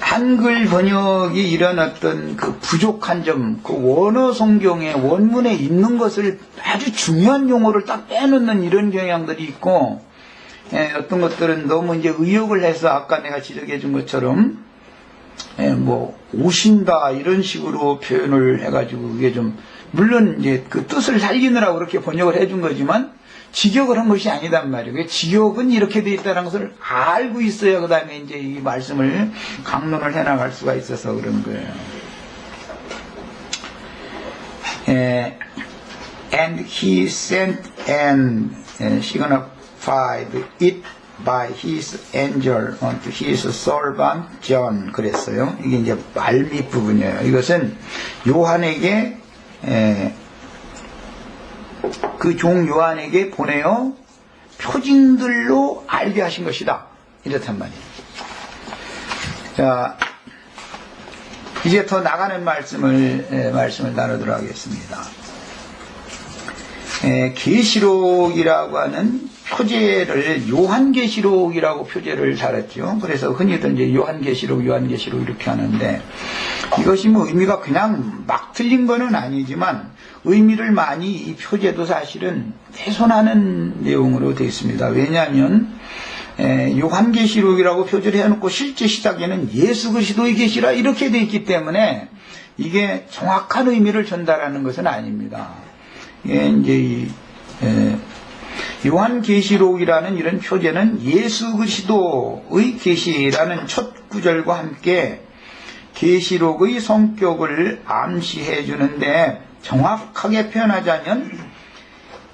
한글 번역이 이런 어떤 그 부족한 점, 그 원어 성경의 원문에 있는 것을 아주 중요한 용어를 딱 빼놓는 이런 경향들이 있고, 어떤 것들은 너무 이제 의역을 해서 아까 내가 지적해 준 것처럼, 뭐, 오신다, 이런 식으로 표현을 해가지고, 그게 좀, 물론 이제 그 뜻을 살리느라고 그렇게 번역을 해준 거지만, 직역을 한 것이 아니단 말이에요. 직역은 이렇게 돼 있다는 것을 알고 있어야 그 다음에 이제 이 말씀을 강론을 해나갈 수가 있어서 그런 거예요. And he sent and signified it by his angel unto his servant John. 그랬어요. 이게 이제 말밑 부분이에요. 이것은 요한에게 그 종 요한에게 보내어 표징들로 알게 하신 것이다. 이렇단 말이에요. 자, 이제 더 나가는 말씀을 나누도록 하겠습니다. 계시록이라고 하는 표제를 요한계시록이라고 표제를 달았죠. 그래서 흔히들 이제 요한계시록 이렇게 하는데, 이것이 뭐 의미가 그냥 막 틀린 거는 아니지만 의미를 많이 이 표제도 사실은 훼손하는 내용으로 되어 있습니다. 왜냐하면 요한계시록이라고 표제를 해놓고 실제 시작에는 예수 그리스도의 계시라 이렇게 되어 있기 때문에 이게 정확한 의미를 전달하는 것은 아닙니다. 이제 요한계시록이라는 이런 표제는 예수 그리스도의 계시라는 첫 구절과 함께 계시록의 성격을 암시해 주는데, 정확하게 표현하자면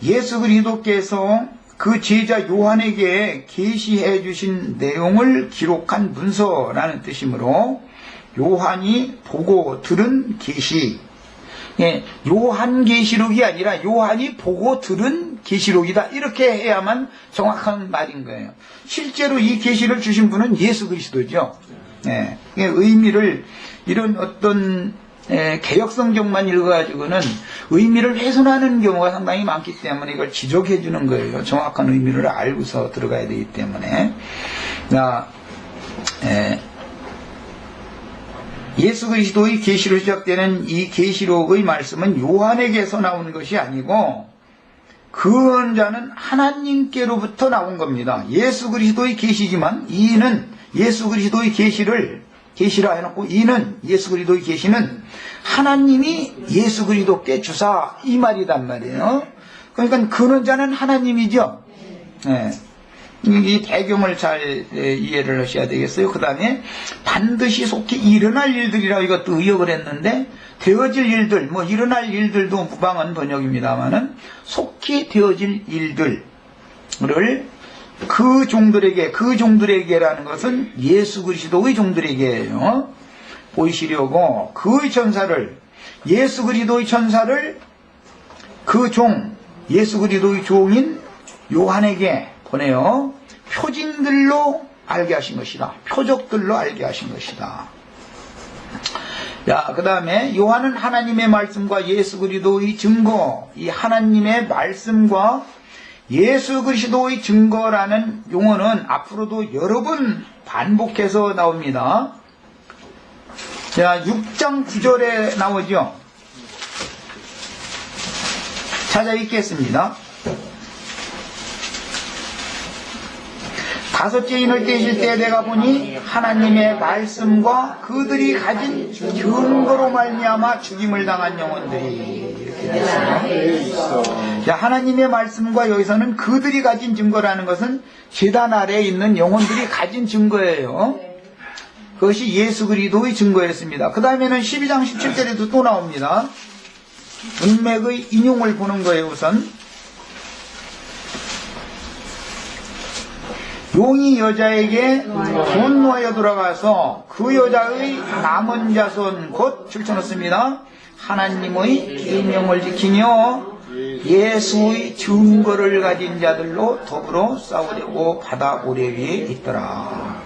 예수 그리스도께서 그 제자 요한에게 계시해 주신 내용을 기록한 문서라는 뜻이므로 요한이 보고 들은 계시, 요한계시록이 아니라 요한이 보고 들은 계시록이다, 이렇게 해야만 정확한 말인 거예요. 실제로 이 계시를 주신 분은 예수 그리스도죠. 의미를 이런 어떤 개역성경만 읽어가지고는 의미를 훼손하는 경우가 상당히 많기 때문에 이걸 지적해 주는 거예요. 정확한 의미를 알고서 들어가야 되기 때문에. 예수 그리스도의 계시로 시작되는 이 계시록의 말씀은 요한에게서 나온 것이 아니고 그 언자는 하나님께로부터 나온 겁니다. 예수 그리스도의 계시지만 이는 예수 그리스도의 계시라 해놓고 이는 예수 그리스도의 계시는 하나님이 예수 그리스도께 주사, 이 말이단 말이에요. 그러니까 근원자는 하나님이죠. 이 배경을 잘 이해를 하셔야 되겠어요. 그 다음에 반드시 속히 일어날 일들이라 이것도 의역을 했는데, 되어질 일들, 뭐 일어날 일들도 무방한 번역입니다만은 속히 되어질 일들을 그 종들에게라는 것은 예수 그리스도의 종들에게예요. 보이시려고 그 천사를, 예수 그리스도의 천사를 그 종, 예수 그리스도의 종인 요한에게 보내요. 표징들로 알게 하신 것이다. 표적들로 알게 하신 것이다. 자, 그 다음에 요한은 하나님의 말씀과 예수 그리스도의 증거, 이 하나님의 말씀과 예수 그리스도의 증거라는 용어는 앞으로도 여러 번 반복해서 나옵니다. 자, 6장 9절에 나오죠. 찾아 읽겠습니다. 다섯째 인을 떼실 때 내가 보니 하나님의 말씀과 그들이 가진 증거로 말미암아 죽임을 당한 영혼들이, 이렇게 됐어요. 자, 하나님의 말씀과 여기서는 그들이 가진 증거라는 것은 제단 아래에 있는 영혼들이 가진 증거예요. 그것이 예수 그리스도의 증거였습니다. 그 다음에는 12장 17절에도 또 나옵니다. 문맥의 인용을 보는 거예요. 우선 용이 여자에게 분노하여 돌아가서 그 여자의 남은 자손 곧 줄쳐놓습니다. 하나님의 계명을 지키며 예수의 증거를 가진 자들로 더불어 싸우려고 바다 모래 위에 있더라.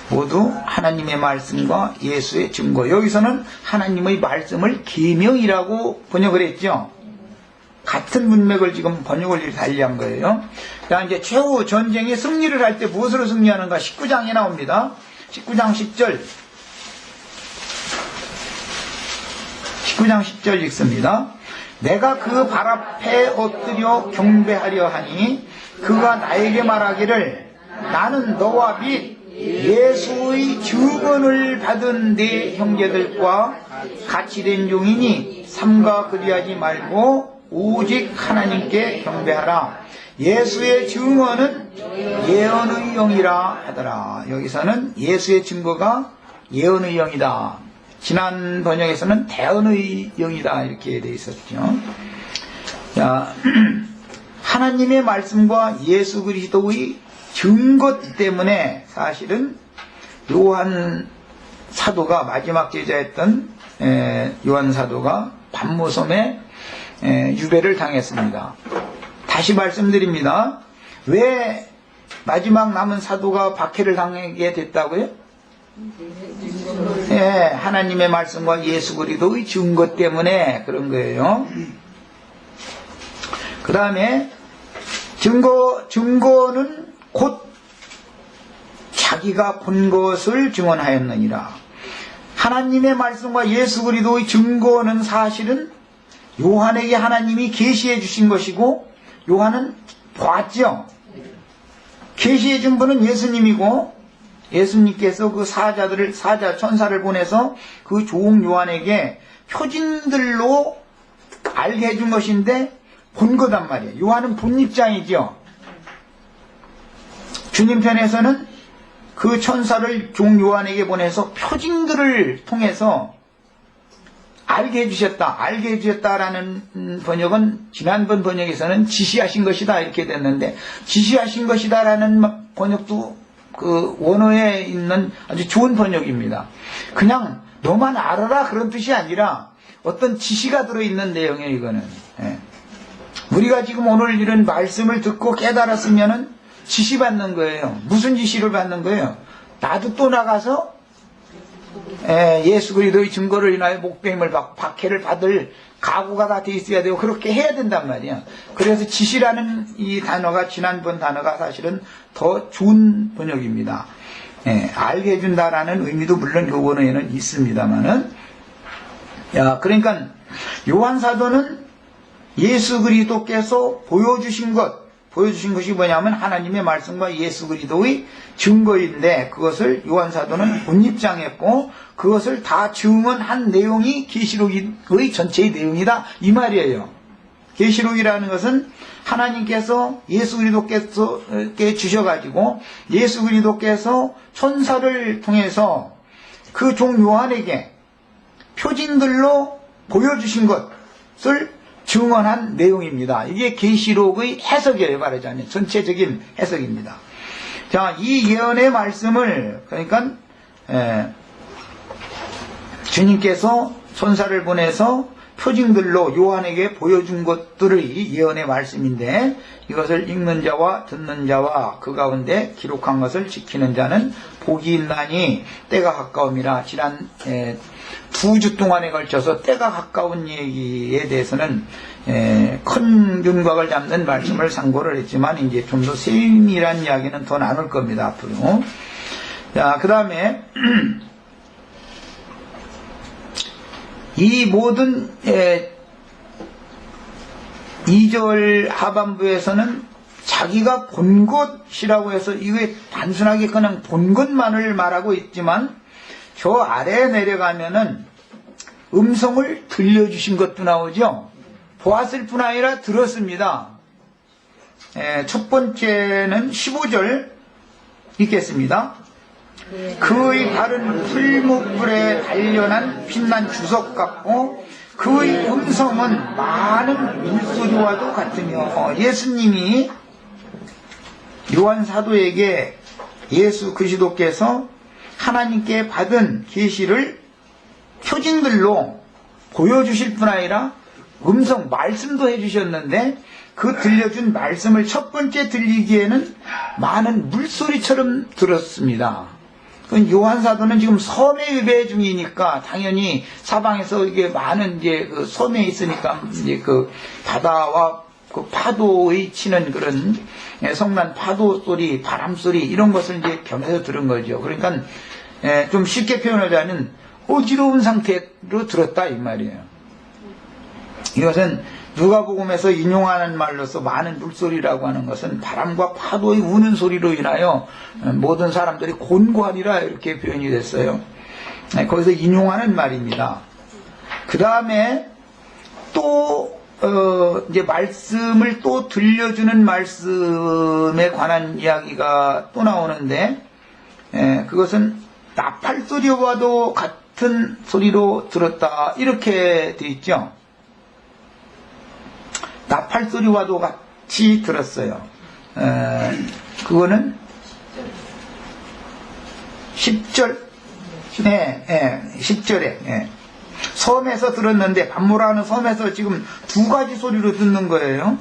모두 하나님의 말씀과 예수의 증거. 여기서는 하나님의 말씀을 계명이라고 번역을 했죠. 같은 문맥을 지금 번역을 달리한 거예요. 자, 이제 최후 전쟁에 승리를 할 때 무엇으로 승리하는가? 19장에 나옵니다. 19장 10절. 19장 10절 읽습니다. 내가 그 발 앞에 엎드려 경배하려 하니 그가 나에게 말하기를 나는 너와 및 예수의 증언을 받은 네 형제들과 같이 된 종이니 삼가 그리하지 말고 오직 하나님께 경배하라. 예수의 증언은 예언의 영이라 하더라. 여기서는 예수의 증거가 예언의 영이다. 지난 번역에서는 대언의 영이다 이렇게 되어 있었죠. 자, 하나님의 말씀과 예수 그리스도의 증거 때문에 사실은 요한 사도가 마지막 제자였던 요한 사도가 반모섬에 유배를 당했습니다. 다시 말씀드립니다. 왜 마지막 남은 사도가 박해를 당하게 됐다고요? 하나님의 말씀과 예수 그리스도의 증거 때문에 그런 거예요. 그 다음에 증거는 곧 자기가 본 것을 증언하였느니라. 하나님의 말씀과 예수 그리스도의 증거는 사실은 요한에게 하나님이 계시해 주신 것이고 요한은 보았죠. 계시해 준 분은 예수님이고 예수님께서 그 천사를 보내서 그 종 요한에게 표징들로 알게 해준 것인데 본 거단 말이에요. 요한은 본 입장이죠. 주님 편에서는 그 천사를 종 요한에게 보내서 표징들을 통해서 알게 해주셨다. 알게 해주셨다라는 번역은 지난번 번역에서는 지시하신 것이다 이렇게 됐는데 지시하신 것이다라는 번역도 그 원어에 있는 아주 좋은 번역입니다. 그냥 너만 알아라 그런 뜻이 아니라 어떤 지시가 들어있는 내용이에요. 이거는 우리가 지금 오늘 이런 말씀을 듣고 깨달았으면은 지시받는 거예요. 무슨 지시를 받는 거예요? 나도 또 나가서 예수 그리스도의 증거를 인하여 목배임을 받고 박해를 받을 각오가 다 돼 있어야 되고 그렇게 해야 된단 말이야. 그래서 지시라는 이 단어가 지난번 단어가 사실은 더 좋은 번역입니다. 알게 해준다라는 의미도 물론 그 원어에는 있습니다만은 그러니까 요한 사도는 예수 그리스도께서 보여주신 것이 뭐냐면 하나님의 말씀과 예수 그리스도의 증거인데 그것을 요한 사도는 본 입장했고 그것을 다 증언한 내용이 계시록의 전체의 내용이다 이 말이에요. 계시록이라는 것은 하나님께서 예수 그리스도께 주셔가지고 예수 그리스도께서 천사를 통해서 그 종 요한에게 표징들로 보여주신 것을 증언한 내용입니다. 이게 계시록의 해석이에요. 말하자면 전체적인 해석입니다. 자, 이 예언의 말씀을 그러니까 주님께서 천사를 보내서 표징들로 요한에게 보여준 것들의 예언의 말씀인데 이것을 읽는 자와 듣는 자와 그 가운데 기록한 것을 지키는 자는 복이 있나니 때가 가까움이라. 지난 2주 동안에 걸쳐서 때가 가까운 얘기에 대해서는 큰 윤곽을 잡는 말씀을 상고를 했지만 이제 좀 더 세밀한 이야기는 더 나눌 겁니다. 앞으로. 자, 그 다음에 이 모든 2절 하반부에서는 자기가 본 것이라고 해서 이게 단순하게 그냥 본 것만을 말하고 있지만 저 아래에 내려가면은 음성을 들려주신 것도 나오죠. 보았을 뿐 아니라 들었습니다. 첫 번째는 15절 읽겠습니다. 그의 발은 풀무불에 단련한 빛난 주석 같고 그의 음성은 많은 물소리와도 같으며 예수님이 요한 사도에게 예수 그리스도께서 하나님께 받은 계시를 표징들로 보여주실 뿐 아니라 음성 말씀도 해주셨는데 그 들려준 말씀을 첫 번째 들리기에는 많은 물소리처럼 들었습니다. 요한 사도는 지금 섬에 유배 중이니까 당연히 사방에서 이게 많은 이제 그 섬에 있으니까 이제 그 바다와 그 파도의 치는 그런 성난 파도 소리, 바람 소리 이런 것을 이제 겸해서 들은 거죠. 그러니까 좀 쉽게 표현하자면 어지러운 상태로 들었다 이 말이에요. 이것은 누가복음에서 인용하는 말로서 많은 물소리라고 하는 것은 바람과 파도의 우는 소리로 인하여 모든 사람들이 곤고하리라 이렇게 표현이 됐어요. 거기서 인용하는 말입니다. 그 다음에 또 이제 말씀을 또 들려주는 말씀에 관한 이야기가 또 나오는데, 그것은 나팔 소리와도 같은 소리로 들었다 이렇게 돼 있죠. 나팔 소리와도 같이 들었어요. 그거는 10절, 10절에 섬에서 들었는데, 반모라는 섬에서 지금 두 가지 소리로 듣는 거예요.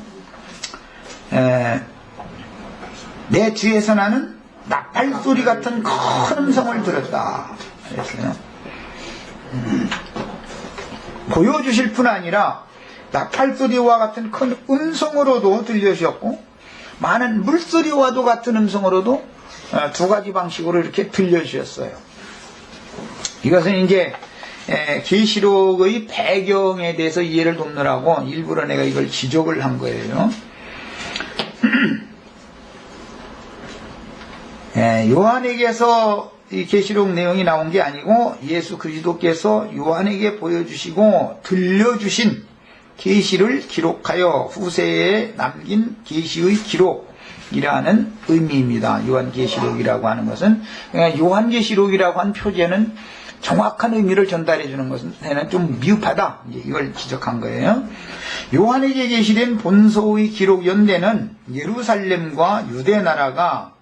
내 귀에서 나는 나팔 소리 같은 큰 음성을 들었다 그랬어요. 보여주실 뿐 아니라 나팔 소리와 같은 큰 음성으로도 들려주셨고, 많은 물소리와도 같은 음성으로도 두 가지 방식으로 이렇게 들려주셨어요. 이것은 이제 계시록의 배경에 대해서 이해를 돕느라고 일부러 내가 이걸 지적을 한 거예요. 요한에게서 이 계시록 내용이 나온 게 아니고 예수 그리스도께서 요한에게 보여주시고 들려주신 계시를 기록하여 후세에 남긴 계시의 기록이라는 의미입니다. 요한계시록이라고 하는 것은, 그러니까 요한계시록이라고 한 표제는 정확한 의미를 전달해 주는 것은 좀 미흡하다, 이걸 지적한 거예요. 요한에게 계시된 본서의 기록 연대는 예루살렘과 유대 나라가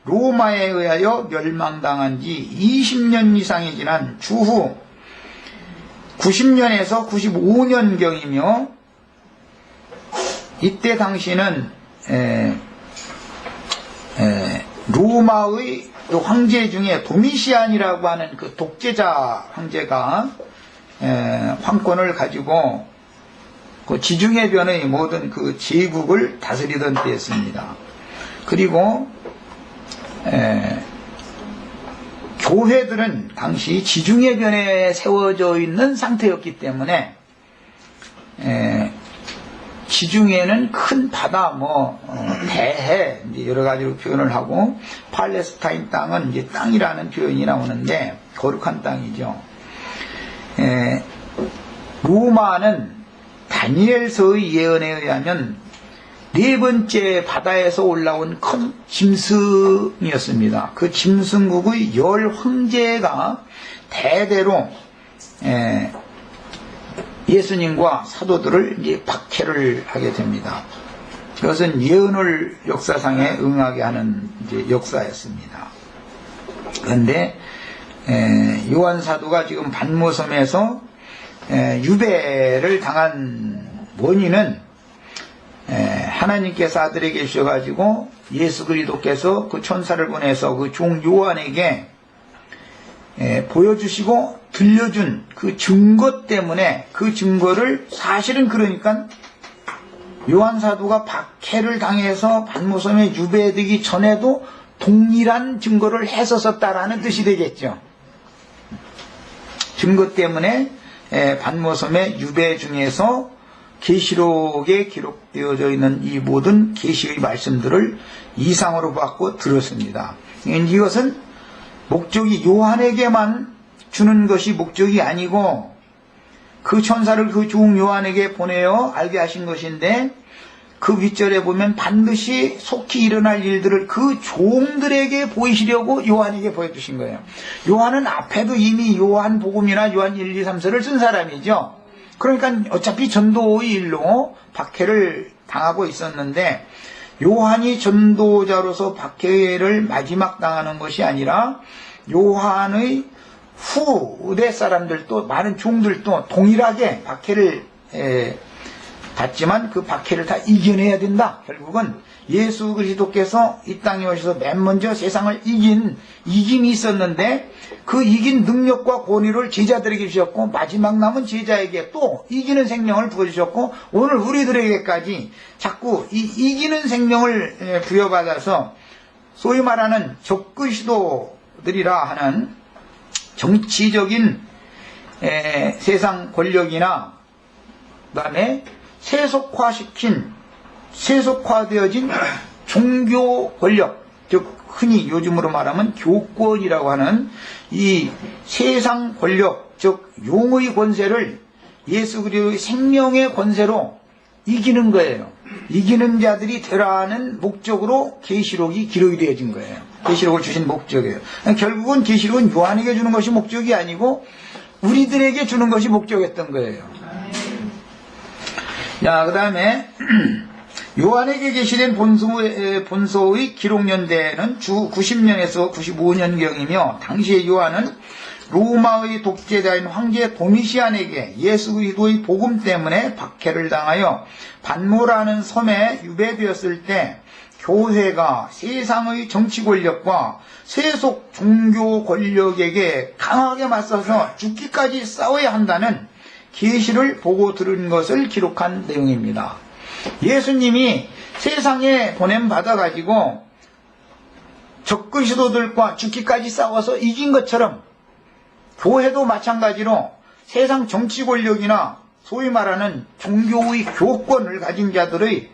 로마에 의하여 멸망당한 지 20년 이상이 지난 주후 90년에서 95년경이며, 이때 당시는 로마의 황제 중에 도미시안이라고 하는 그 독재자 황제가 황권을 가지고 그 지중해변의 모든 그 제국을 다스리던 때였습니다. 그리고 교회들은 당시 지중해변에 세워져 있는 상태였기 때문에, 지중해는 큰 바다, 대해, 이제 여러 가지로 표현을 하고, 팔레스타인 땅은 이제 땅이라는 표현이 나오는데, 거룩한 땅이죠. 로마는 다니엘서의 예언에 의하면 네 번째 바다에서 올라온 큰 짐승이었습니다. 그 짐승국의 10 황제가 대대로 예수님과 사도들을 이제 박해를 하게 됩니다. 그것은 예언을 역사상에 응하게 하는 이제 역사였습니다. 그런데 요한 사도가 지금 반모섬에서 유배를 당한 원인은 하나님께서 아들에게 주셔가지고 예수 그리스도께서 그 천사를 보내서 그 종 요한에게 보여주시고 들려준 그 증거 때문에, 그 증거를 사실은 그러니까 요한 사도가 박해를 당해서 반모섬에 유배되기 전에도 동일한 증거를 했었다라는 뜻이 되겠죠. 증거 때문에 반모섬의 유배 중에서 계시록에 기록되어져 있는 이 모든 계시의 말씀들을 이상으로 받고 들었습니다. 이것은 목적이 요한에게만 주는 것이 목적이 아니고, 그 천사를 그 종 요한에게 보내어 알게 하신 것인데, 그 윗절에 보면 반드시 속히 일어날 일들을 그 종들에게 보이시려고 요한에게 보여주신 거예요. 요한은 앞에도 이미 요한복음이나 요한 1, 2, 3서를 쓴 사람이죠. 그러니까 어차피 전도의 일로 박해를 당하고 있었는데, 요한이 전도자로서 박해를 마지막 당하는 것이 아니라 요한의 후대 사람들도, 많은 종들도 동일하게 박해를 받지만 그 박해를 다 이겨내야 된다. 결국은 예수 그리스도께서 이 땅에 오셔서 맨 먼저 세상을 이김이 있었는데, 그 이긴 능력과 권위를 제자들에게 주셨고, 마지막 남은 제자에게 또 이기는 생명을 부어주셨고, 오늘 우리들에게까지 자꾸 이 이기는 생명을 부여받아서 소위 말하는 적그리스도들이라 하는 정치적인 세상 권력이나 그 다음에 세속화되어진 종교 권력, 즉 흔히 요즘으로 말하면 교권이라고 하는 이 세상 권력, 즉 용의 권세를 예수 그리스도의 생명의 권세로 이기는 거예요. 이기는 자들이 되라는 목적으로 계시록이 기록이 되어진 거예요. 계시록을 주신 목적이에요. 결국은 계시록은 요한에게 주는 것이 목적이 아니고 우리들에게 주는 것이 목적이었던 거예요. 자, 그 다음에 요한에게 계시된 본서의 기록연대는 주 90년에서 95년경이며 당시의 요한은 로마의 독재자인 황제 도미시안에게 예수 그리스도의 복음 때문에 박해를 당하여 반모라는 섬에 유배되었을 때 교회가 세상의 정치 권력과 세속 종교 권력에게 강하게 맞서서 죽기까지 싸워야 한다는 계시를 보고 들은 것을 기록한 내용입니다. 예수님이 세상에 보냄받아가지고 적그리스도들과 죽기까지 싸워서 이긴 것처럼 교회도 마찬가지로 세상 정치 권력이나 소위 말하는 종교의 교권을 가진 자들의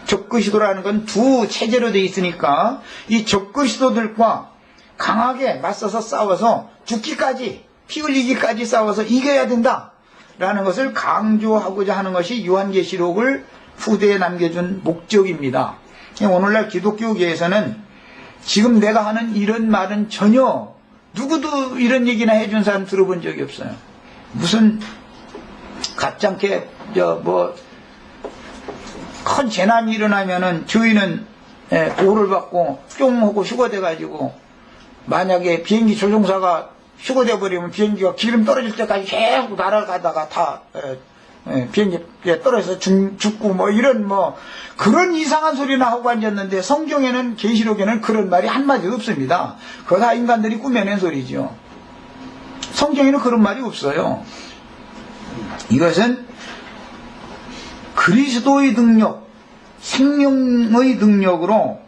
적그리스도라는 건 두 체제로 되어 있으니까 이 적그리스도들과 강하게 맞서서 싸워서 죽기까지, 피 흘리기까지 싸워서 이겨야 된다라는 것을 강조하고자 하는 것이 요한계시록을 후대에 남겨준 목적입니다. 오늘날 기독교계에서는 지금 내가 하는 이런 말은 전혀 누구도 이런 얘기나 해준 사람 들어본 적이 없어요. 무슨 가짜게 큰 재난이 일어나면은 저희는 보호를 받고 뿅 하고 휴거돼가지고 만약에 비행기 조종사가 휴거돼 버리면 비행기가 기름 떨어질 때까지 계속 날아가다가 다 비행기에 떨어져서 죽고 뭐 이런 그런 이상한 소리나 하고 앉았는데 성경에는 계시록에는 그런 말이 한마디도 없습니다. 그거 다 인간들이 꾸며낸 소리죠. 성경에는 그런 말이 없어요. 이것은 그리스도의 능력, 생명의 능력으로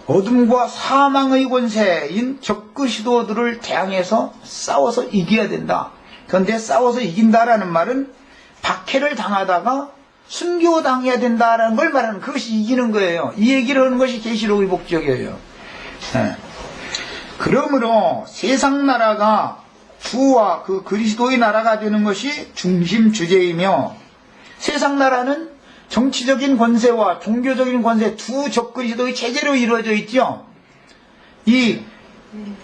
어둠과 사망의 권세인 적그리스도들을 대항해서 싸워서 이겨야 된다. 그런데 싸워서 이긴다라는 말은 박해를 당하다가 순교당해야 된다라는 걸 말하는, 그것이 이기는 거예요. 이 얘기를 하는 것이 계시록의 목적이에요. 그러므로 세상 나라가 주와 그 그리스도의 나라가 되는 것이 중심 주제이며, 세상 나라는 정치적인 권세와 종교적인 권세 두 적그리스도의 체제로 이루어져 있죠. 이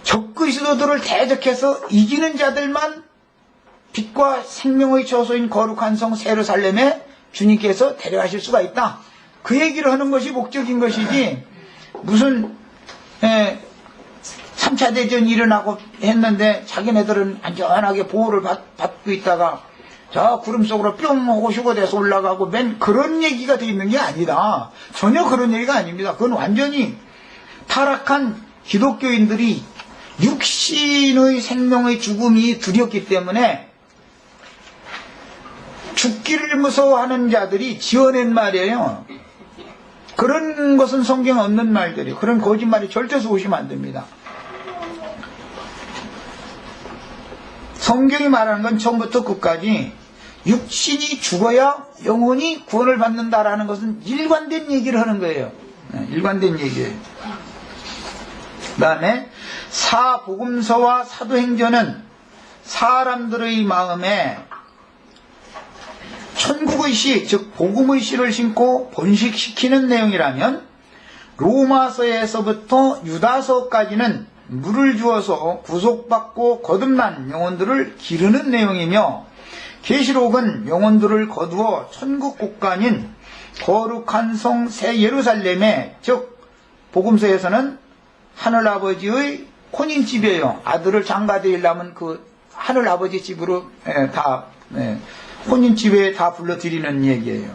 적그리스도들을 대적해서 이기는 자들만 빛과 생명의 처소인 거룩한 성 예루살렘에 주님께서 데려가실 수가 있다. 그 얘기를 하는 것이 목적인 것이지, 무슨 3차 대전이 일어나고 했는데 자기네들은 안전하게 보호를 받고 있다가 저 구름 속으로 뿅 하고 휴거돼서 올라가고 그런 얘기가 되어 있는 게 아니다. 전혀 그런 얘기가 아닙니다. 그건 완전히 타락한 기독교인들이 육신의 생명의 죽음이 두렵기 때문에 죽기를 무서워하는 자들이 지어낸 말이에요. 그런 것은 성경에 없는 말들이에요. 그런 거짓말이 절대 쏘시면 안 됩니다. 성경이 말하는 건 처음부터 끝까지 육신이 죽어야 영혼이 구원을 받는다라는 것은 일관된 얘기를 하는 거예요. 일관된 얘기예요. 그 다음에 사복음서와 사도행전은 사람들의 마음에 천국의 씨, 즉 복음의 씨를 심고 번식시키는 내용이라면, 로마서에서부터 유다서까지는 물을 주어서 구속받고 거듭난 영혼들을 기르는 내용이며, 계시록은 영혼들을 거두어 천국 국간인 거룩한 성 새 예루살렘에, 즉 복음서에서는 하늘아버지의 혼인집이에요. 아들을 장가드리려면 그 하늘아버지 집으로 다 혼인집에 다 불러드리는 얘기예요.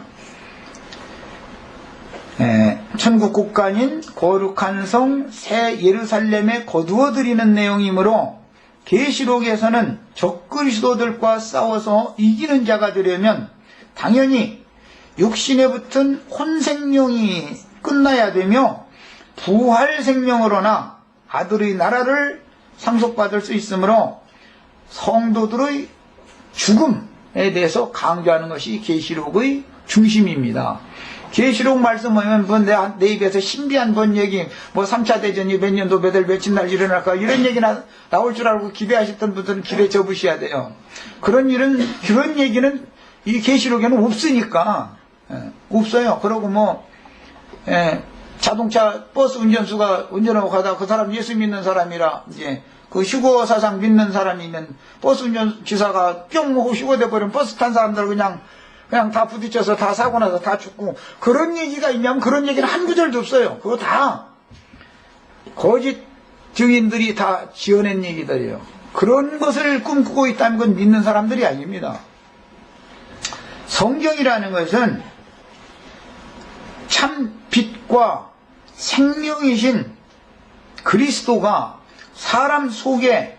천국 국간인 거룩한 성 새 예루살렘에 거두어드리는 내용이므로, 계시록에서는 적그리스도들과 싸워서 이기는 자가 되려면 당연히 육신에 붙은 혼생명이 끝나야 되며, 부활 생명으로나 아들의 나라를 상속받을 수 있으므로 성도들의 죽음, 대해서 강조하는 것이 계시록의 중심입니다. 계시록 말씀하면 뭐 내 입에서 신비한 번 얘기, 뭐 3차 대전이 몇 년도 며칠 날 일어날까 이런 얘기나 나올 줄 알고 기대하셨던 분들은 기대 접으셔야 돼요. 그런 얘기는 이 계시록에는 없으니까. 없어요. 그러고 뭐 자동차 버스 운전수가 운전하고 가다가 그 사람 예수 믿는 사람이라 이제 그 휴거 사상 믿는 사람이면 버스 운전 기사가 뿅 하고 휴거돼 버리면 버스 탄 사람들 그냥 다 부딪혀서 다 사고 나서 다 죽고, 그런 얘기가 있냐면 그런 얘기는 한 구절도 없어요. 그거 다 거짓 증인들이 다 지어낸 얘기들이에요. 그런 것을 꿈꾸고 있다는 건 믿는 사람들이 아닙니다. 성경이라는 것은 참 빛과 생명이신 그리스도가 사람 속에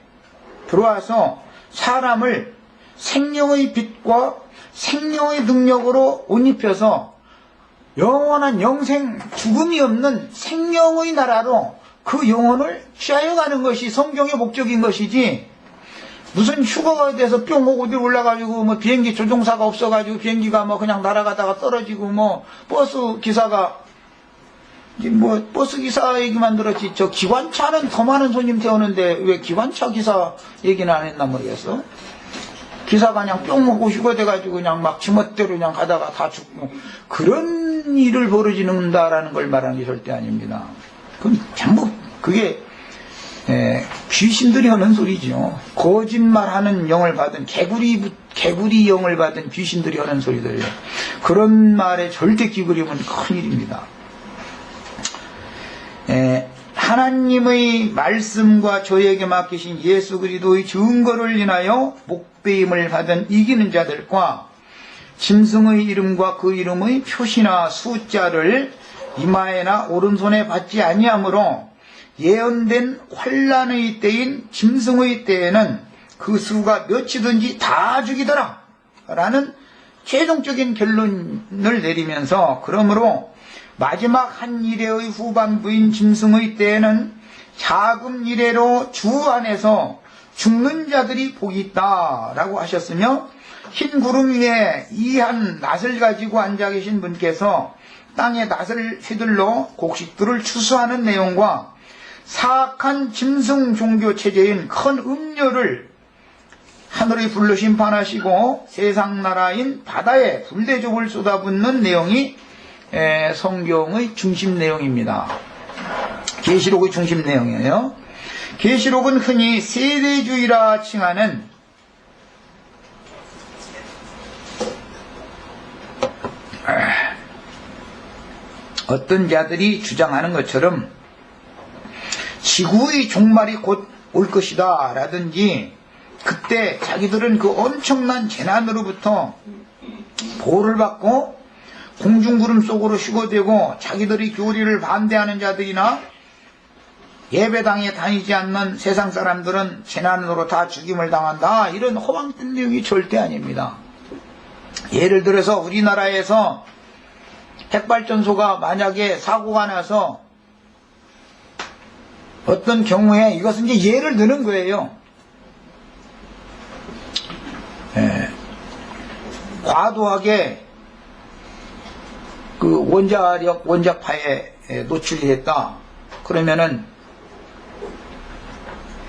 들어와서 사람을 생명의 빛과 생명의 능력으로 옷 입혀서 영원한 영생, 죽음이 없는 생명의 나라로 그 영혼을 취하여 가는 것이 성경의 목적인 것이지, 무슨 휴거가 돼서 뿅 하고 어디 올라가지고 뭐 비행기 조종사가 없어가지고 비행기가 뭐 그냥 날아가다가 떨어지고 뭐 버스 기사가 뭐 버스 기사 얘기만 들었지 저 기관차는 더 많은 손님 태우는데 왜 기관차 기사 얘기는 안 했나 모르겠어. 기사가 그냥 뿅 하고 휴거돼가지고 그냥 막 지멋대로 그냥 가다가 다 죽고 그런 일을 벌어지는다라는 걸 말하는 게 절대 아닙니다. 그건 전부 그게 귀신들이 하는 소리죠. 거짓말하는 영을 받은 개구리 영을 받은 귀신들이 하는 소리들이에요. 그런 말에 절대 기울이면 큰일입니다. 하나님의 말씀과 저에게 맡기신 예수 그리스도의 증거를 인하여 목배임을 받은 이기는 자들과 짐승의 이름과 그 이름의 표시나 숫자를 이마에나 오른손에 받지 아니하므로 예언된 환란의 때인 짐승의 때에는 그 수가 몇이든지 다 죽이더라 라는 최종적인 결론을 내리면서, 그러므로 마지막 한 이래의 후반부인 짐승의 때에는 자금 이래로 주 안에서 죽는 자들이 복이 있다 라고 하셨으며, 흰 구름 위에 이 한 낫을 가지고 앉아 계신 분께서 땅에 낫을 휘둘러 곡식들을 추수하는 내용과 사악한 짐승 종교 체제인 큰 음료를 하늘의 불로 심판하시고 세상 나라인 바다에 불대접을 쏟아붓는 내용이 성경의 중심 내용입니다. 계시록의 중심 내용이에요. 계시록은 흔히 세대주의라 칭하는 어떤 자들이 주장하는 것처럼 지구의 종말이 곧 올 것이다 라든지, 그때 자기들은 그 엄청난 재난으로부터 보호를 받고 공중구름 속으로 휴거되고 자기들이 교리를 반대하는 자들이나 예배당에 다니지 않는 세상 사람들은 재난으로 다 죽임을 당한다, 이런 허황된 내용이 절대 아닙니다. 예를 들어서 우리나라에서 핵발전소가 만약에 사고가 나서 어떤 경우에, 이것은 이제 예를 드는 거예요. 과도하게 그 원자파에 노출이 됐다. 그러면은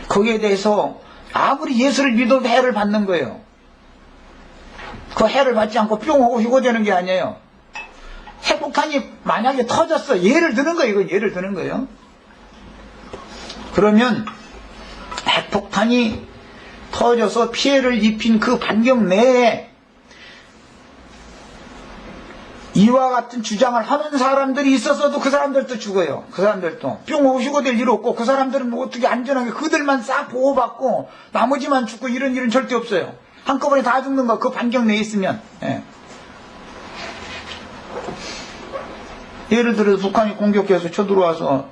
거기에 대해서 아무리 예수를 믿어도 해를 받는 거예요. 그 해를 받지 않고 뿅 하고 휴거되는 게 아니에요. 핵폭탄이 만약에 터졌어. 예를 드는 거예요. 이건 예를 드는 거예요. 그러면 핵폭탄이 터져서 피해를 입힌 그 반경 내에 이와 같은 주장을 하는 사람들이 있었어도 그 사람들도 죽어요. 그 사람들도 뿅 하고 휴거될 일 없고, 그 사람들은 뭐 어떻게 안전하게 그들만 싹 보호받고 나머지만 죽고 이런 일은 절대 없어요. 한꺼번에 다 죽는 거, 그 반경 내에 있으면. 예를 들어서 북한이 공격해서 쳐들어와서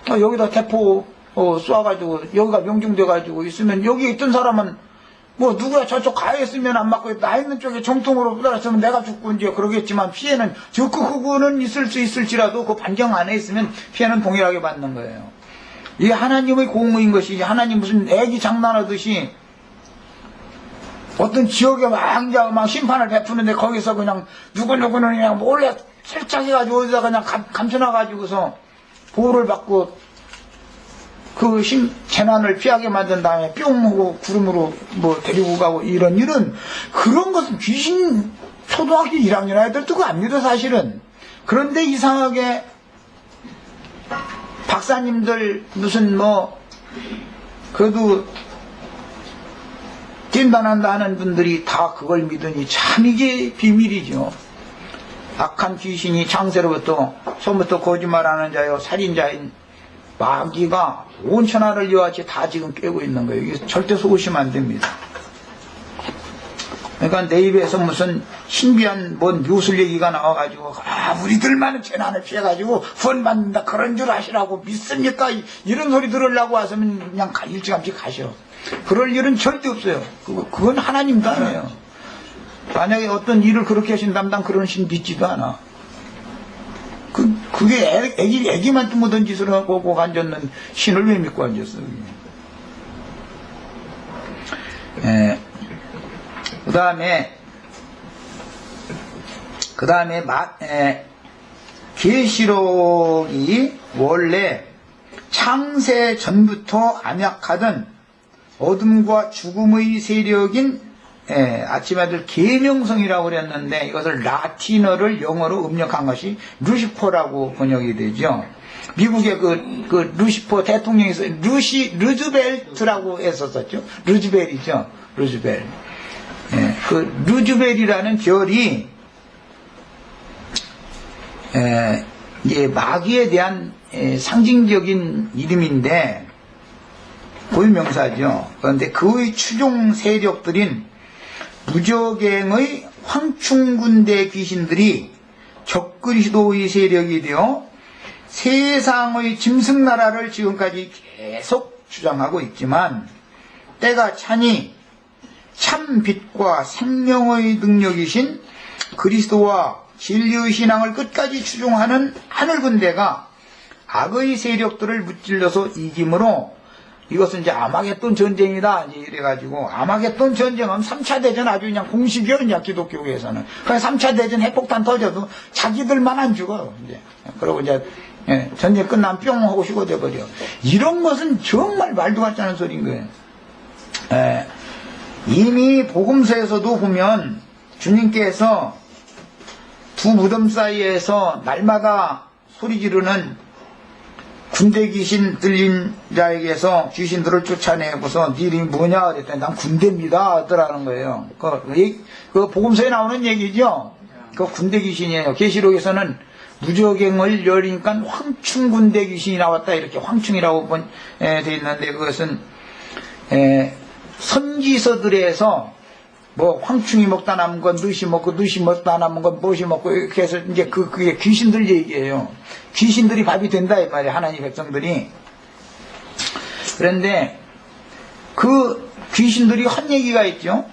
여기다 대포 쏴가지고 여기가 명중돼가지고 있으면 여기에 있던 사람은 뭐 누구야 저쪽 가에 있으면 안 맞고 나 있는 쪽에 정통으로 부딪히면 내가 죽고 이제 그러겠지만, 피해는 적극구구는 있을 수 있을지라도 그 반경 안에 있으면 피해는 동일하게 받는 거예요. 이게 하나님의 공의인 것이지, 하나님 무슨 애기 장난하듯이 어떤 지역에 막 심판을 베푸는데 거기서 그냥 누구누구는 그냥 몰래 살짝 해가지고 어디다 그냥 감춰놔가지고서 보호를 받고 그 재난을 피하게 만든 다음에 뿅 하고 구름으로 뭐 데리고 가고 이런 그런 것은 귀신 초등학교 1학년 아이들도 그거 안 믿어 사실은. 그런데 이상하게 박사님들 무슨 뭐 그래도 뛴다난다 하는 분들이 다 그걸 믿으니 참 이게 비밀이죠. 악한 귀신이 창세로부터 처음부터 거짓말하는 자요 살인자인 마귀가 온 천하를 이와같이 다 지금 깨고 있는 거예요. 이게 절대 속으시면 안 됩니다. 그러니까 내 입에서 무슨 신비한 뭔 묘술 얘기가 나와가지고 우리들만은 재난을 피해가지고 구원받는다 그런 줄 아시라고 믿습니까? 이런 소리 들으려고 와서는 그냥 일찌감치 가셔. 그럴 일은 절대 없어요. 그건 하나님도 아니에요. 만약에 어떤 일을 그렇게 하신다면 난 그런 신 믿지도 않아. 그게 애기만 못한 짓을 하고 앉았는 신을 왜 믿고 앉았어? 그 다음에 계시록이 원래 창세 전부터 암약하던 어둠과 죽음의 세력인 아침아들 계명성이라고 그랬는데 이것을 라틴어를 영어로 음력한 것이 루시퍼라고 번역이 되죠. 미국의 그 루시퍼 대통령이 루즈벨트라고 했었었죠. 루즈벨이죠. 루즈벨. 그 루즈벨이라는 별이 이제 마귀에 대한 상징적인 이름인데 고유명사죠. 그런데 그의 추종 세력들인 무저갱의 황충군대 귀신들이 적그리스도의 세력이 되어 세상의 짐승나라를 지금까지 계속 주장하고 있지만 때가 차니 참 빛과 생명의 능력이신 그리스도와 진리의 신앙을 끝까지 추종하는 하늘군대가 악의 세력들을 무찔러서 이기므로 이것은 이제 아마겟돈 전쟁이다. 이래가지고, 아마겟돈 전쟁은 3차 대전 아주 그냥 공식이요, 그냥 기독교에서는. 그래서 3차 대전 핵폭탄 터져도 자기들만 안 죽어. 이제. 그러고 이제, 전쟁 끝나면 뿅 하고 휴거돼 버려. 이런 것은 정말 말도 같지 않은 소리인 거예요. 이미 복음서에서도 보면 주님께서 두 무덤 사이에서 날마다 소리 지르는 군대 귀신 들린 자에게서 귀신들을 쫓아내고서 네 이름이 뭐냐 그랬더니 난 군대입니다 하더라는 거예요. 그 복음서에 나오는 얘기죠. 그 군대 귀신이에요. 계시록에서는 무저갱을 열니까 황충군대 귀신이 나왔다 이렇게 황충이라고 돼 있는데 그것은 선지서들에서 뭐 황충이 먹다 남은 건 느시 먹고 느시 먹다 남은 건 무엇이 먹고 이렇게 해서 이제 그게 귀신들 얘기예요. 귀신들이 밥이 된다 이 말이에요. 하나님 백성들이. 그런데 그 귀신들이 한 얘기가 있죠.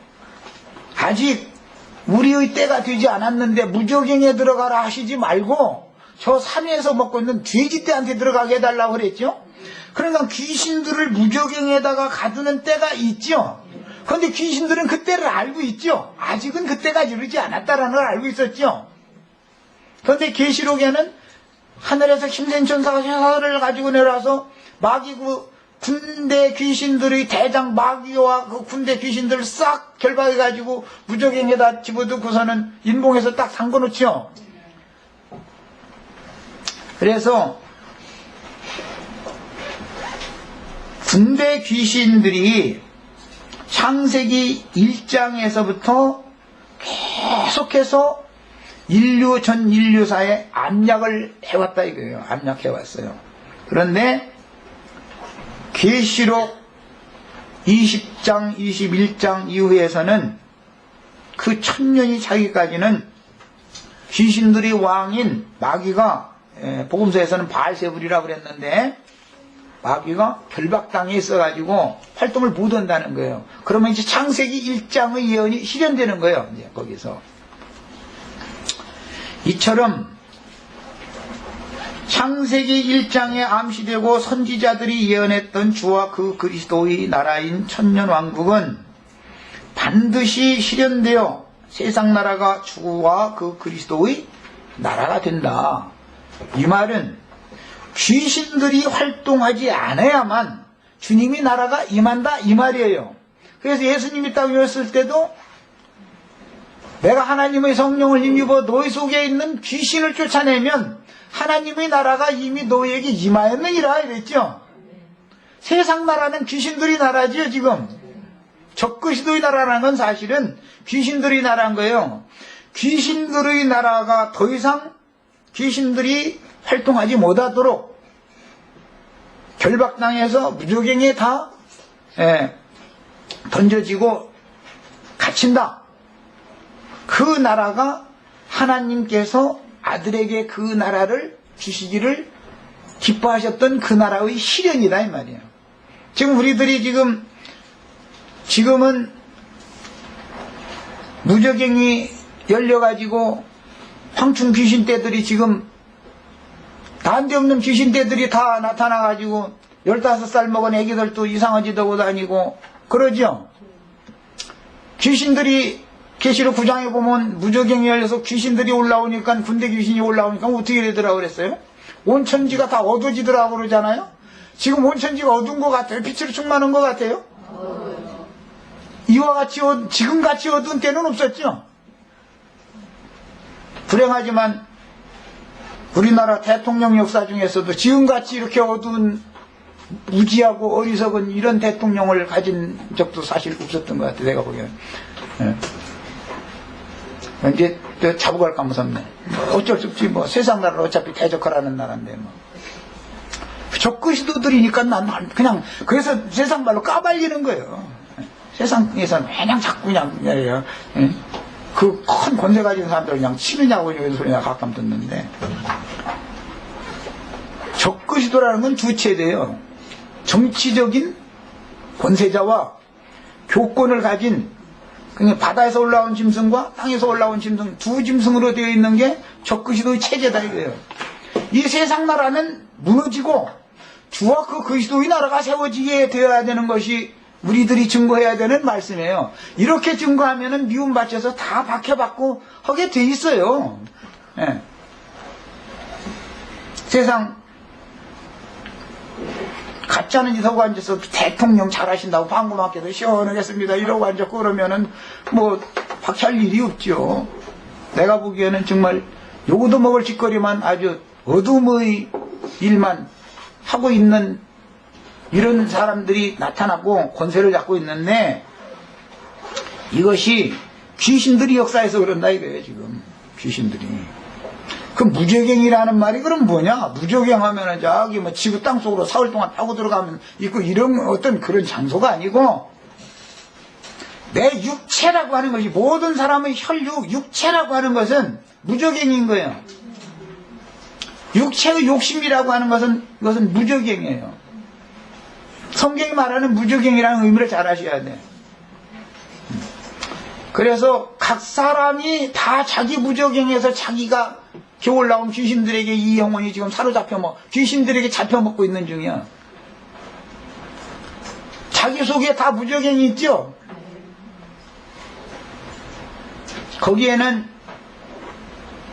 아직 우리의 때가 되지 않았는데 무저갱에 들어가라 하시지 말고 저 산에서 먹고 있는 돼지떼한테 들어가게 해달라고 그랬죠. 그러니까 귀신들을 무저갱에다가 가두는 때가 있죠. 그런데 귀신들은 그때를 알고 있죠. 아직은 그때가 이르지 않았다라는 걸 알고 있었죠. 그런데 계시록에는 하늘에서 힘센 천사가 혀를 가지고 내려와서 마귀 군대 귀신들의 대장 마귀와 그 군대 귀신들을 싹 결박해가지고 무저갱에다 집어넣고서는 인봉해서 딱 잠궈놓죠. 그래서 군대 귀신들이 창세기 1장에서부터 계속해서 전 인류사에 암약을 해왔다 이거예요. 암약해왔어요. 그런데 계시록 20장, 21장 이후에서는 그 1000년이 차기까지는 귀신들의 왕인 마귀가 복음서에서는 바알세불이라고 그랬는데 마귀가 결박당해 있어가지고 활동을 못 한다는 거예요. 그러면 이제 창세기 1장의 예언이 실현되는 거예요. 이제 거기서. 이처럼 창세기 1장에 암시되고 선지자들이 예언했던 주와 그 그리스도의 나라인 천년왕국은 반드시 실현되어 세상 나라가 주와 그 그리스도의 나라가 된다. 이 말은 귀신들이 활동하지 않아야만 주님이 나라가 임한다 이 말이에요. 그래서 예수님이 딱 오셨을 때도 내가 하나님의 성령을 힘입어 너희 속에 있는 귀신을 쫓아내면 하나님의 나라가 이미 너희에게 임하였느니라 이랬죠. 세상 나라는 귀신들이 나라지요. 지금 적그리스도의 나라라는 건 사실은 귀신들이 나라인 거예요. 귀신들의 나라가 더 이상 귀신들이 활동하지 못하도록 결박당해서 무조갱에 다 던져지고 갇힌다. 그 나라가 하나님께서 아들에게 그 나라를 주시기를 기뻐하셨던 그 나라의 실현이다 이 말이에요. 지금 우리들이 지금은 무저갱이 열려가지고 황충 귀신떼들이 지금 난데없는 귀신떼들이 다 나타나가지고 15살 먹은 애기들도 이상한 짓 하고 다니고 그러죠. 귀신들이 계시록 9장에 보면 무저갱이 열려서 귀신들이 올라오니까 군대 귀신이 올라오니까 어떻게 되더라고 그랬어요? 온 천지가 다 어두워지더라고 그러잖아요. 지금 온 천지가 어두운 것 같아요? 빛으로 충만한 것 같아요? 이와 같이 지금같이 어두운 때는 없었죠. 불행하지만 우리나라 대통령 역사 중에서도 지금같이 이렇게 어두운 무지하고 어리석은 이런 대통령을 가진 적도 사실 없었던 것 같아요. 내가 보기에는. 이제 잡아갈까 무섭네. 어쩔 수 없지 뭐. 세상 나라는 어차피 대적하라는 나라인데 뭐. 적그리스도들이니까 난 그냥 그래서 세상 말로 까발리는 거예요. 세상에서는 그냥 자꾸 그냥 그 큰 권세 가진 사람들 그냥 치느냐고 이런 소리나 가끔 듣는데, 적그리스도라는 건 두 체제예요. 정치적인 권세자와 교권을 가진, 그냥 바다에서 올라온 짐승과 땅에서 올라온 짐승, 두 짐승으로 되어 있는 게 적그리스도의 체제다 이거예요. 이 세상 나라는 무너지고 주와 그 그리스도의 나라가 세워지게 되어야 되는 것이 우리들이 증거해야 되는 말씀이에요. 이렇게 증거하면은 미움 받쳐서 다 박해받고 하게 돼 있어요. 세상 가짜는 짓 하고 앉아서 대통령 잘하신다고 방구만께서 시원하겠습니다 이러고 앉았고 그러면은 뭐 박해할 일이 없죠. 내가 보기에는 정말 요거도 먹을 짓거리만 아주 어둠의 일만 하고 있는 이런 사람들이 나타나고 권세를 잡고 있는데, 이것이 귀신들이 역사에서 그런다 이거예요. 지금 귀신들이. 그 무저갱이라는 말이 그럼 뭐냐? 무저갱 하면은 저기 뭐 지구 땅속으로 사흘 동안 타고 들어가면 있고 이런 어떤 그런 장소가 아니고, 내 육체라고 하는 것이, 모든 사람의 혈육, 육체라고 하는 것은 무저갱인 거예요. 육체의 욕심이라고 하는 것은, 이것은 무저갱이에요. 성경이 말하는 무저갱이라는 의미를 잘 아셔야 돼. 그래서 각 사람이 다 자기 무저갱에서 자기가 겨울 나온 귀신들에게 이 영혼이 지금 사로잡혀 귀신들에게 잡혀먹고 있는 중이야. 자기 속에 다 무저갱이 있죠? 거기에는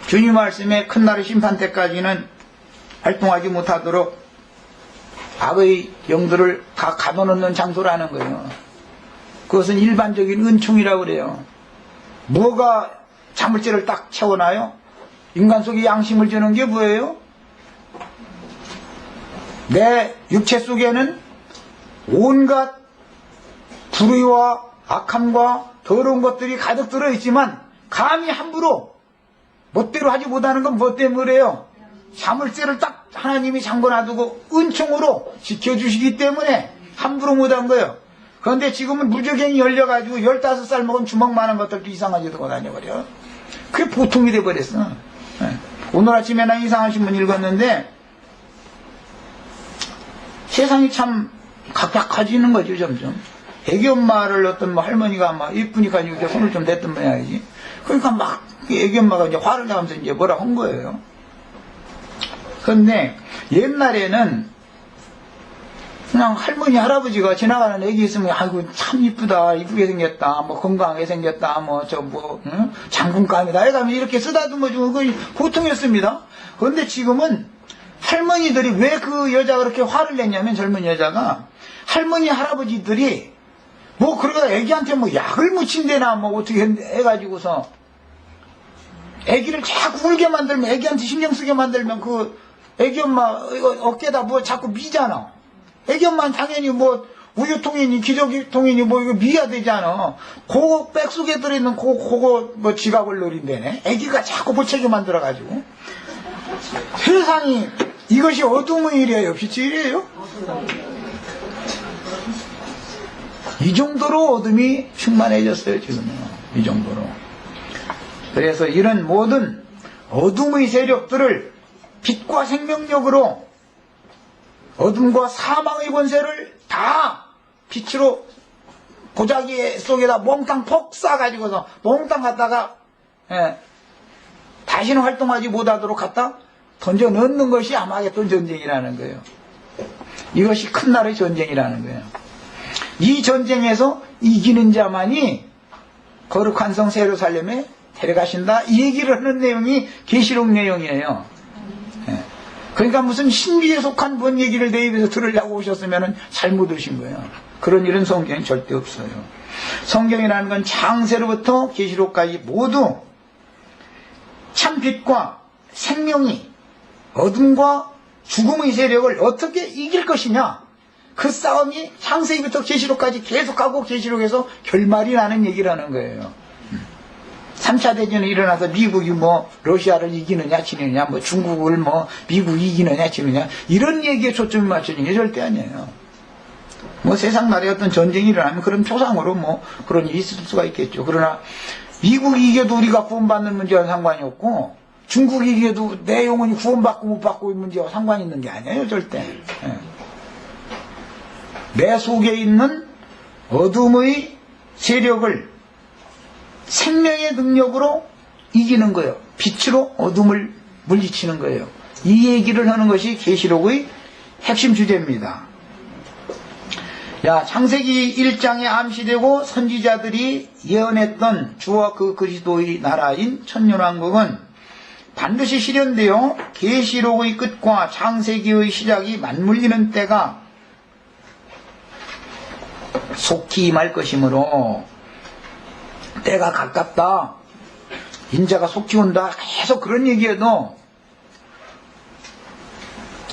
주님 말씀에 큰 날의 심판 때까지는 활동하지 못하도록 악의 영들을 다 가둬놓는 장소라는 거예요. 그것은 일반적인 은총이라고 그래요. 뭐가 자물쇠를 딱 채워놔요? 인간 속에 양심을 주는 게 뭐예요? 내 육체 속에는 온갖 불의와 악함과 더러운 것들이 가득 들어있지만 감히 함부로 멋대로 하지 못하는 건 뭐 때문에요? 자물쇠를 딱 하나님이 잠궈놔두고 은총으로 지켜주시기 때문에 함부로 못한 거예요. 그런데 지금은 무저갱이 열려가지고 15살 먹은 주먹만한 것들도 이상한 짓 하고 다녀버려. 그게 보통이 돼버렸어. 오늘 아침에 나 이상한 신문 읽었는데, 세상이 참 각박해지는 거죠. 점점 애기 엄마를 어떤 뭐 할머니가 막 이쁘니까 이제 손을 좀 댔던 모양이지. 그러니까 막 애기 엄마가 이제 화를 내면서 이제 뭐라 한 거예요. 그런데 옛날에는 그냥 할머니 할아버지가 지나가는 애기 있으면 아이고 참 이쁘다, 이쁘게 생겼다, 뭐 건강하게 생겼다, 뭐 저 뭐 장군감이다 해가면 이렇게 쓰다듬어 주고 그건 보통이었습니다. 그런데 지금은 할머니들이 왜 그 여자가 그렇게 화를 냈냐면, 젊은 여자가 할머니 할아버지들이 뭐 그러다 애기한테 뭐 약을 묻힌대나 뭐 어떻게 해가지고서 애기를 자꾸 울게 만들면, 애기한테 신경 쓰게 만들면 그 애기 엄마 이거 어깨다 뭐 자꾸 미잖아. 애기 엄마는 당연히 뭐 우유통이니 기저귀통이니 뭐 이거 미야 되잖아. 그거 백 속에 들어있는 그거 뭐 지갑을 노린대네. 애기가 자꾸 보채게 만들어가지고. 세상이 이것이 어둠의 일이에요, 빛의 일이에요? 이 정도로 어둠이 충만해졌어요, 지금은. 이 정도로. 그래서 이런 모든 어둠의 세력들을 빛과 생명력으로, 어둠과 사망의 권세를 다 빛으로 보자기 속에다 몽땅 폭 쏴가지고서 몽땅 갖다가 다시는 활동하지 못하도록 갖다 던져 넣는 것이 아마겟돈 전쟁이라는 거예요. 이것이 큰 나라의 전쟁이라는 거예요. 이 전쟁에서 이기는 자만이 거룩한 성 예루살렘에 데려가신다, 이 얘기를 하는 내용이 계시록 내용이에요. 그러니까 무슨 신비에 속한 뭔 얘기를 내 입에서 들으려고 오셨으면 잘못 오신 거예요. 그런 일은 성경에 절대 없어요. 성경이라는 건 창세로부터 계시록까지 모두 참빛과 생명이 어둠과 죽음의 세력을 어떻게 이길 것이냐, 그 싸움이 창세기부터 계시록까지 계속하고 계시록에서 결말이 나는 얘기를 하는 거예요. 3차 대전이 일어나서 미국이 뭐 러시아를 이기느냐 지느냐, 뭐 중국을 뭐 미국이 이기느냐 지느냐, 이런 얘기에 초점이 맞춰진 게 절대 아니에요. 뭐 세상 나라에 어떤 전쟁이 일어나면 그런 표상으로 뭐 그런 일이 있을 수가 있겠죠. 그러나 미국이 이겨도 우리가 구원받는 문제와 상관이 없고, 중국이 이겨도 내 영혼이 구원받고 못 받고 문제와 상관이 있는 게 아니에요, 절대. 내 속에 있는 어둠의 세력을 생명의 능력으로 이기는 거예요. 빛으로 어둠을 물리치는 거예요. 이 얘기를 하는 것이 계시록의 핵심 주제입니다. 창세기 1장에 암시되고 선지자들이 예언했던 주와 그 그리스도의 나라인 천년왕국은 반드시 실현되어 계시록의 끝과 창세기의 시작이 맞물리는 때가 속히 임할 것이므로 때가 가깝다, 인자가 속히 온다, 계속 그런 얘기해도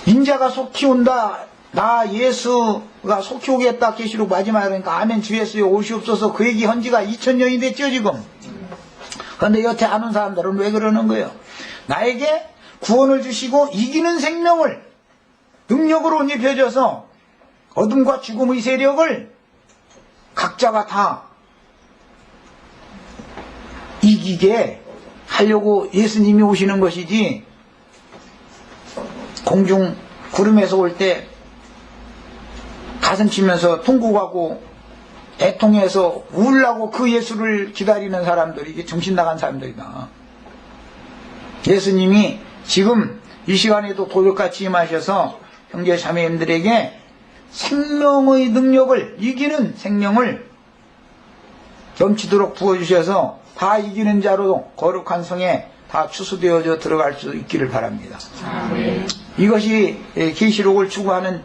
인자가 속히 온다, 나 예수가 속히 오겠다, 계시록 마지막에 그러니까 아멘 주 예수여 오시옵소서, 그 얘기 한 지가 2000년이 됐죠 지금. 그런데 여태 아는 사람들은 왜 그러는 거예요? 나에게 구원을 주시고 이기는 생명을 능력으로 옷 입혀줘서 어둠과 죽음의 세력을 각자가 다 이기게 하려고 예수님이 오시는 것이지, 공중 구름에서 올 때 가슴 치면서 통곡하고 애통해서 울라고 그 예수를 기다리는 사람들이 이게 정신 나간 사람들이다. 예수님이 지금 이 시간에도 도적같이 임하셔서 형제 자매님들에게 생명의 능력을, 이기는 생명을 넘치도록 부어주셔서 다 이기는 자로 거룩한 성에 다 추수되어져 들어갈 수 있기를 바랍니다. 아멘. 이것이 계시록을 추구하는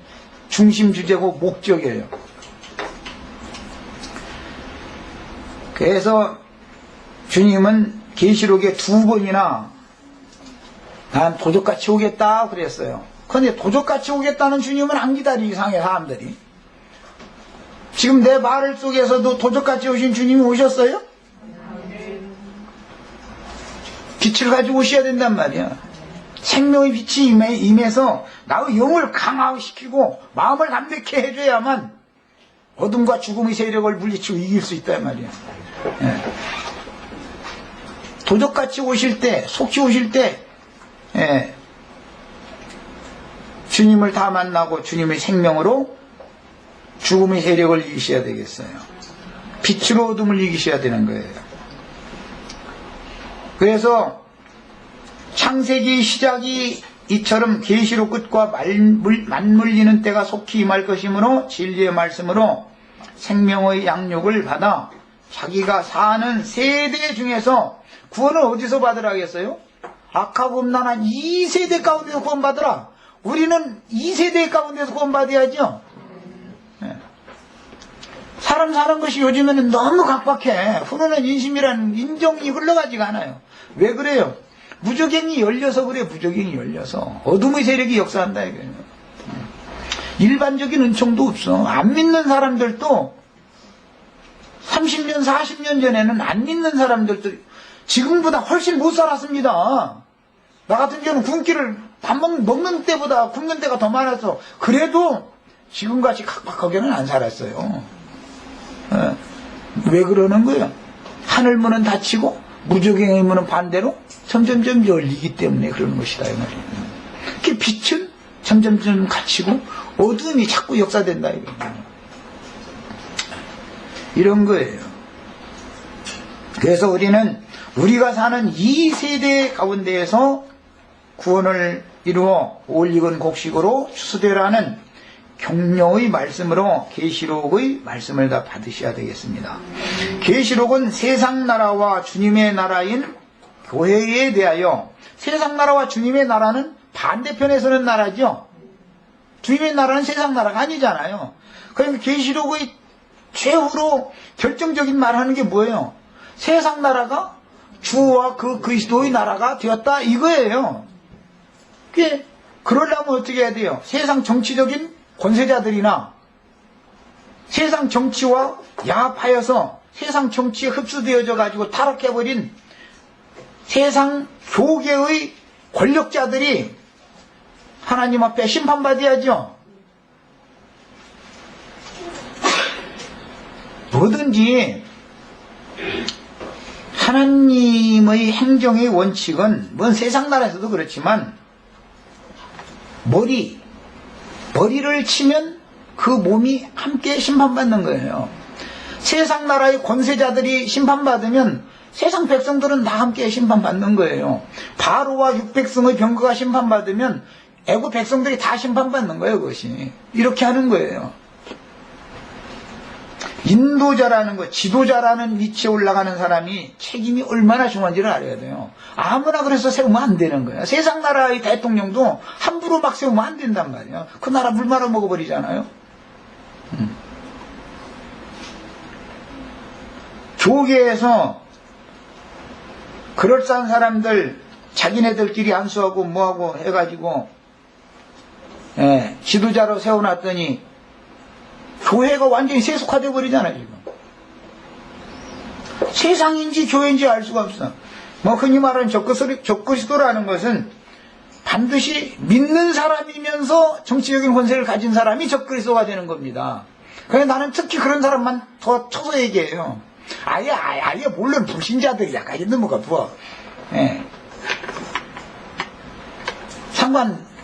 중심 주제고 목적이에요. 그래서 주님은 계시록에 2번이나 난 도적같이 오겠다 그랬어요. 그런데 도적같이 오겠다는 주님은 안 기다리기 상해, 사람들이. 지금 내 말 속에서도 도적같이 오신 주님이 오셨어요? 빛을 가지고 오셔야 된단 말이야. 생명의 빛이 임해서 나의 영을 강화시키고 마음을 담백해 해줘야만 어둠과 죽음의 세력을 물리치고 이길 수 있단 말이야. 도적같이 오실 때, 속히 오실 때 주님을 다 만나고 주님의 생명으로 죽음의 세력을 이기셔야 되겠어요. 빛으로 어둠을 이기셔야 되는 거예요. 그래서 창세기 시작이 이처럼 계시로 끝과 맞물리는 때가 속히 임할 것이므로 진리의 말씀으로 생명의 양육을 받아 자기가 사는 세대 중에서 구원을 어디서 받으라겠어요? 악하고 음란한 이 세대 가운데서 구원받으라. 우리는 이 세대 가운데서 구원받아야죠. 사람 사는 것이 요즘에는 너무 각박해. 훈훈한 인심이라는 인정이 흘러가지가 않아요. 왜 그래요? 무적행이 열려서 그래. 무적행이 열려서 어둠의 세력이 역사한다 이거예요. 일반적인 은총도 없어. 안 믿는 사람들도 30년 40년 전에는 안 믿는 사람들도 지금보다 훨씬 못 살았습니다. 나 같은 경우는 굶기를 밥 먹는 때보다 굶는 때가 더 많아서 그래도 지금같이 각박하게는 안 살았어요. 왜 그러는 거예요? 하늘 문은 닫히고 무적행의 문은 반대로 점점점 열리기 때문에 그러는 것이다 이 말이에요. 그 빛은 점점점 갇히고 어둠이 자꾸 역사된다 이거예요. 이런 거예요. 그래서 우리는 우리가 사는 이 세대 가운데에서 구원을 이루어 올익은 곡식으로 추수되라는 격려의 말씀으로 계시록의 말씀을 다 받으셔야 되겠습니다. 계시록은 세상 나라와 주님의 나라인 교회에 대하여, 세상 나라와 주님의 나라는 반대편에 서는 나라죠. 주님의 나라는 세상 나라가 아니잖아요. 그러니까 계시록의 최후로 결정적인 말하는 게 뭐예요? 세상 나라가 주와 그 그리스도의 나라가 되었다 이거예요. 그러려면 어떻게 해야 돼요? 세상 정치적인 권세자들이나 세상 정치와 야합하여서 세상 정치에 흡수되어져 가지고 타락해버린 세상 교계의 권력자들이 하나님 앞에 심판받아야죠. 뭐든지 하나님의 행정의 원칙은 뭔 세상 나라에서도 그렇지만 머리를 치면 그 몸이 함께 심판받는 거예요. 세상 나라의 권세자들이 심판받으면 세상 백성들은 다 함께 심판받는 거예요. 바로와 육백성의 병거가 심판받으면 애국 백성들이 다 심판받는 거예요. 그것이 이렇게 하는 거예요. 인도자라는 것, 지도자라는 위치에 올라가는 사람이 책임이 얼마나 중요한지를 알아야 돼요. 아무나 그래서 세우면 안 되는 거예요. 세상 나라의 대통령도 함부로 막 세우면 안 된단 말이에요. 그 나라 물 말아 먹어버리잖아요. 조계에서 그럴싸한 사람들 자기네들끼리 안수하고 뭐하고 해가지고 지도자로 세워놨더니 교회가 완전히 세속화되어 버리잖아요. 지금 세상인지 교회인지 알 수가 없어. 뭐 흔히 말하는 적그리스도라는 것은 반드시 믿는 사람이면서 정치적인 권세를 가진 사람이 적그리스도가 되는 겁니다. 그래서 나는 특히 그런 사람만 더 쳐서 얘기해요. 아예 물론 불신자들이 약간 있는 뭐가 부어.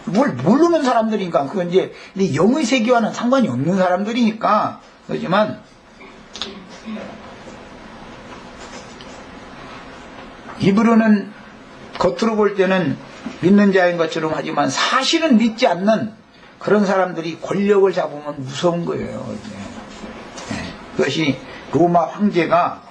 모르는 사람들이니까, 그건 이제, 영의 세계와는 상관이 없는 사람들이니까, 그렇지만, 입으로는, 겉으로 볼 때는 믿는 자인 것처럼 하지만, 사실은 믿지 않는 그런 사람들이 권력을 잡으면 무서운 거예요. 그것이 로마 황제가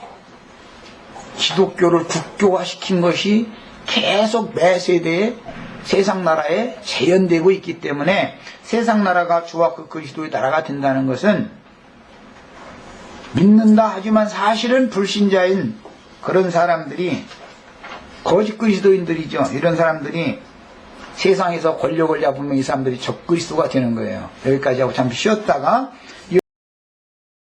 기독교를 국교화시킨 것이 계속 매 세대에 세상 나라에 재현되고 있기 때문에 세상 나라가 주와 그 그리스도의 나라가 된다는 것은 믿는다 하지만 사실은 불신자인 그런 사람들이 거짓 그리스도인들이죠. 이런 사람들이 세상에서 권력을 잡으면 이 사람들이 적그리스도가 되는 거예요. 여기까지 하고 잠시 쉬었다가